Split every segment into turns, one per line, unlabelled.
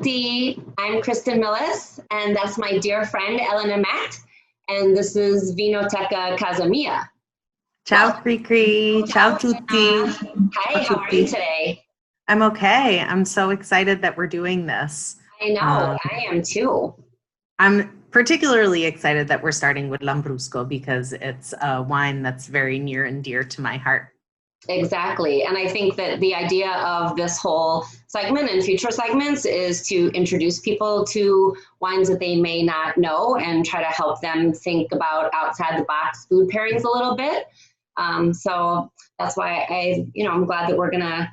tutti. I'm Kristin and that's my dear friend Elena Matt, and this is Vinoteca Casa Mia.
Ciao, Cricri. Ciao, tutti.
Hi, how are you today?
I'm okay. I'm so excited that we're doing this.
I know, I am too.
I'm particularly excited that we're starting with Lambrusco because it's a wine that's very near and dear to my heart.
Exactly. And I think that the idea of this whole segment and future segments is to introduce people to wines that they may not know and try to help them think about outside the box food pairings a little bit. So that's why I'm glad that we're going to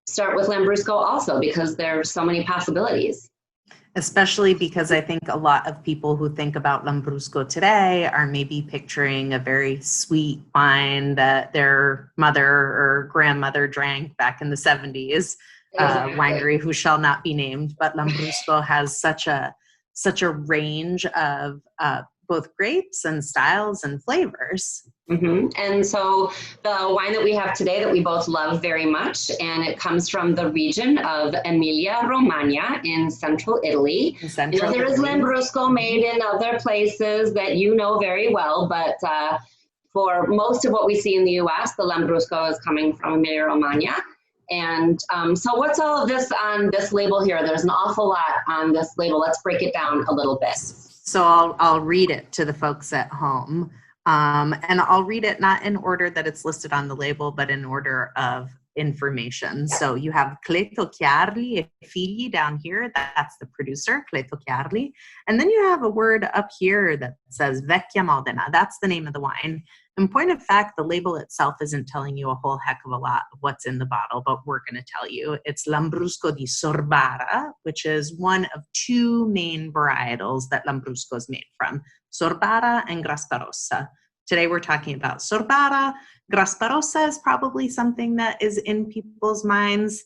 start with Lambrusco also, because there's so many possibilities.
Especially because I think a lot of people who think about Lambrusco today are maybe picturing a very sweet wine that their mother or grandmother drank back in the 70s,
Exactly.
Winery who shall not be named, but Lambrusco has such a range of both grapes and styles and flavors.
Mm-hmm. And so the wine that we have today that we both love very much, and it comes from the region of Emilia-Romagna in central Italy. There is Lambrusco made in other places that you know very well, but for most of what we see in the U.S., the Lambrusco is coming from Emilia-Romagna. And so what's all of this on this label here? There's an awful lot on this label. Let's break it down a little bit.
So I'll read it to the folks at home. And I'll read it not in order that it's listed on the label, but in order of information. So you have Cleto Chiarli e figli down here. That's the producer, Cleto Chiarli. And then you have a word up here that says Vecchia Modena. That's the name of the wine. In point of fact, the label itself isn't telling you a whole heck of a lot of what's in the bottle, but we're going to tell you. It's Lambrusco di Sorbara, which is one of two main varietals that Lambrusco is made from, Sorbara and Grasparossa. Today we're talking about Sorbara. Grasparossa is probably something that is in people's minds.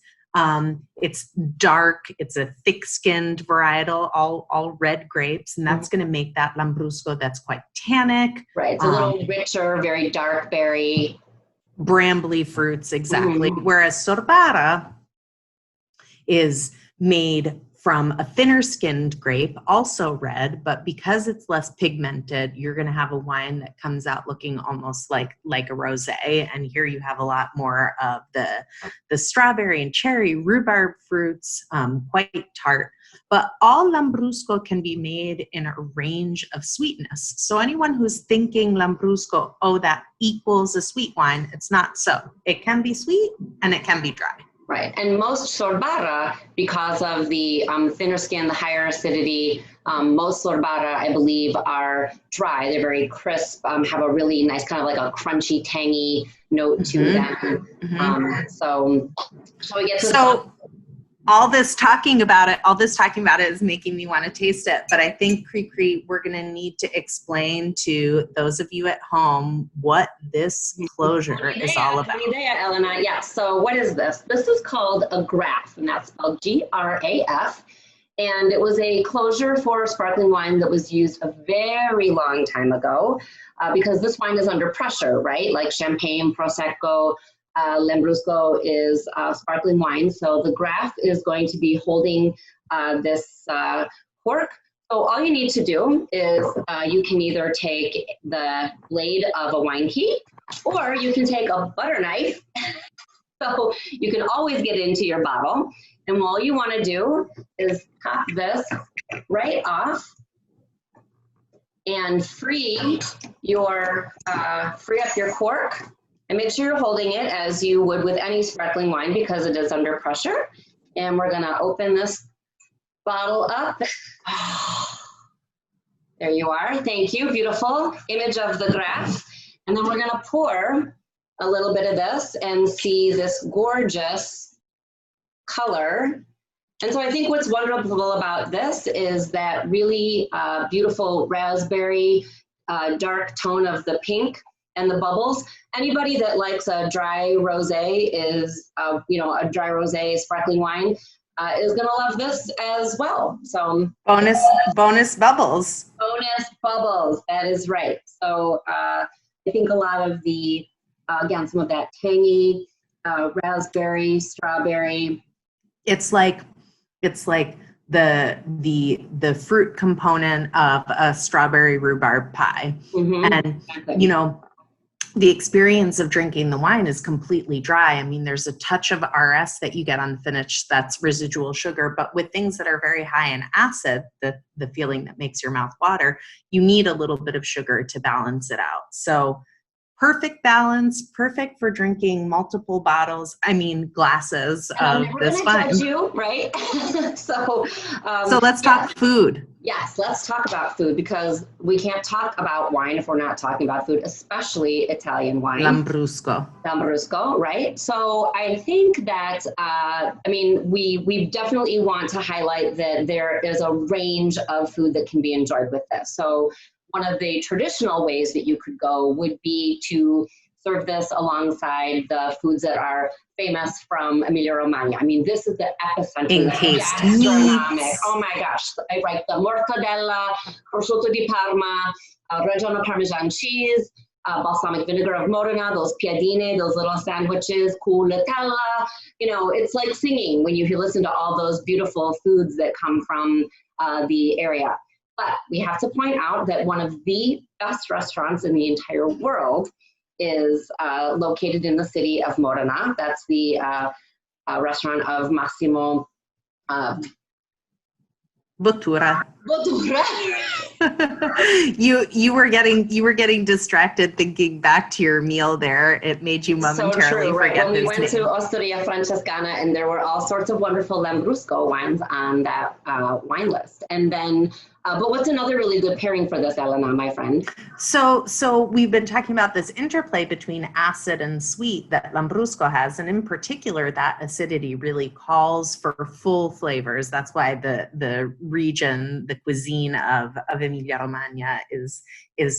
It's dark, it's a thick-skinned varietal, all red grapes, and that's going to make that Lambrusco that's quite tannic.
Right, it's a little richer, very dark berry.
Brambly fruits, exactly. Whereas Sorbara is made from a thinner skinned grape, also red, but because it's less pigmented, you're going to have a wine that comes out looking almost like a rosé. And here you have a lot more of the strawberry and cherry, rhubarb fruits, quite tart. But all Lambrusco can be made in a range of sweetness. So anyone who's thinking Lambrusco, oh, that equals a sweet wine, it's not so. It can be sweet and it can be dry.
Right, and most Sorbara, because of the thinner skin, the higher acidity, most Sorbara, I believe, are dry. They're very crisp, have a really nice kind of like a crunchy, tangy note to them. So we get to
all this talking about it is making me want to taste it. But I think, Cricri, we're going to need to explain to those of you at home what this closure is all about.
Elena. Yeah, so what is this? This is called a graf, and that's spelled G-R-A-F. And it was a closure for sparkling wine that was used a very long time ago because this wine is under pressure, right? Like Champagne, Prosecco, Lambrusco is sparkling wine, so the graf is going to be holding this cork. So all you need to do is you can either take the blade of a wine key, or you can take a butter knife. So you can always get into your bottle, and all you want to do is pop this right off and free up your cork. And make sure you're holding it as you would with any sparkling wine because it is under pressure. And we're gonna open this bottle up. There you are, thank you, beautiful image of the graph. And then we're gonna pour a little bit of this and see this gorgeous color. And so I think what's wonderful about this is that really beautiful raspberry, dark tone of the pink and the bubbles. Anybody that likes a dry rosé is, a dry rosé sparkling wine is gonna love this as well. So
bonus bubbles.
Bonus bubbles, that is right. So I think a lot of the, again, some of that tangy raspberry, strawberry.
It's like the fruit component of a strawberry rhubarb pie. And, you know, the experience of drinking the wine is completely dry. I mean, there's a touch of RS that you get on the finish that's residual sugar, but with things that are very high in acid, the feeling that makes your mouth water, you need a little bit of sugar to balance it out. So perfect balance, perfect for drinking multiple bottles, glasses of this wine.
Judge you, right? So
let's talk food.
Yes, let's talk about food, because we can't talk about wine if we're not talking about food, especially Italian wine. Lambrusco, right? So I think that, we definitely want to highlight that there is a range of food that can be enjoyed with this. So one of the traditional ways that you could go would be to serve this alongside the foods that are famous from Emilia-Romagna. I mean, this is the epicenter.
Encased
gastronomic.
meats.
Oh my gosh. Right, the mortadella, prosciutto di Parma, Reggiano Parmesan cheese, balsamic vinegar of Modena, those piadine, those little sandwiches, culatella. You know, it's like singing when you listen to all those beautiful foods that come from the area. But we have to point out that one of the best restaurants in the entire world is located in the city of Modena. That's the restaurant of Massimo
Bottura. You were getting distracted thinking back to your meal there. It made you momentarily forget
when
his
we went
name.
to Osteria Francescana, and there were all sorts of wonderful Lambrusco wines on that wine list. And then, but what's another really good pairing for this, Elena, my friend?
So we've been talking about this interplay between acid and sweet that Lambrusco has, and in particular, that acidity really calls for full flavors. That's why the region, the cuisine of Emilia-Romagna is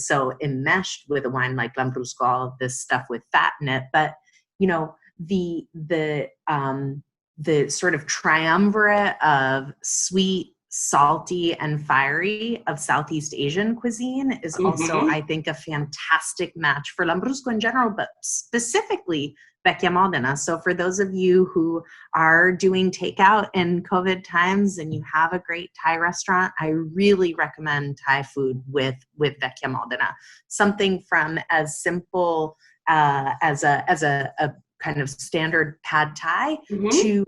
so enmeshed with a wine like Lambrusco, all of this stuff with fat in it. But you know, the sort of triumvirate of sweet, salty, and fiery of Southeast Asian cuisine is also, I think, a fantastic match for Lambrusco in general, but specifically Vecchia Modena. So for those of you who are doing takeout in COVID times and you have a great Thai restaurant, I really recommend Thai food with Vecchia Modena. Something from as simple as a kind of standard pad Thai to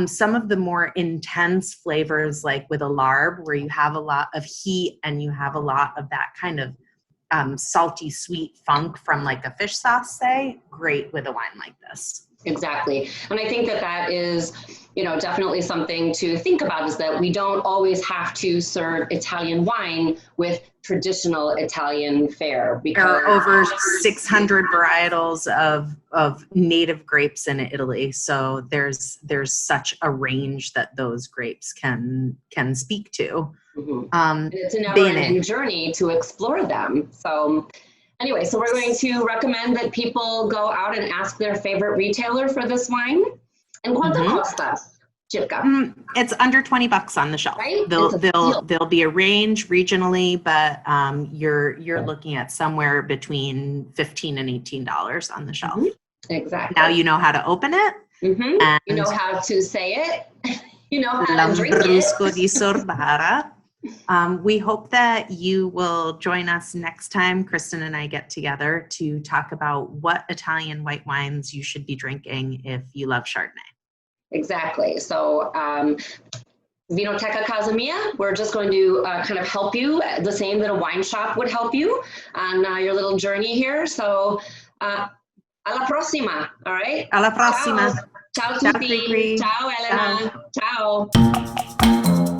some of the more intense flavors, like with a larb, where you have a lot of heat and you have a lot of that kind of salty, sweet funk from like a fish sauce, say, great with a wine like this.
Exactly. And I think that is, definitely something to think about, is that we don't always have to serve Italian wine with traditional Italian fare. Because
there are over 600 varietals of native grapes in Italy. So there's such a range that those grapes can speak to.
It's a never-ending journey to explore them. So anyway, so we're going to recommend that people go out and ask their favorite retailer for this wine. And ¿cuánto costa, Chipka?
It's under $20 on the shelf.
Right?
There'll be a range regionally, but you're looking at somewhere between $15 and $18 on the shelf.
Exactly.
Now you know how to open it. And
you know how to say it. You know how to drink it.
Lambrusco di Sorbara. We hope that you will join us next time Kristin and I get together to talk about what Italian white wines you should be drinking if you love Chardonnay.
Exactly. So Vinoteca Casa Mia, we're just going to kind of help you the same that a wine shop would help you on your little journey here. So alla prossima, all right?
Alla prossima.
Ciao tutti. Ciao Elena. Ciao.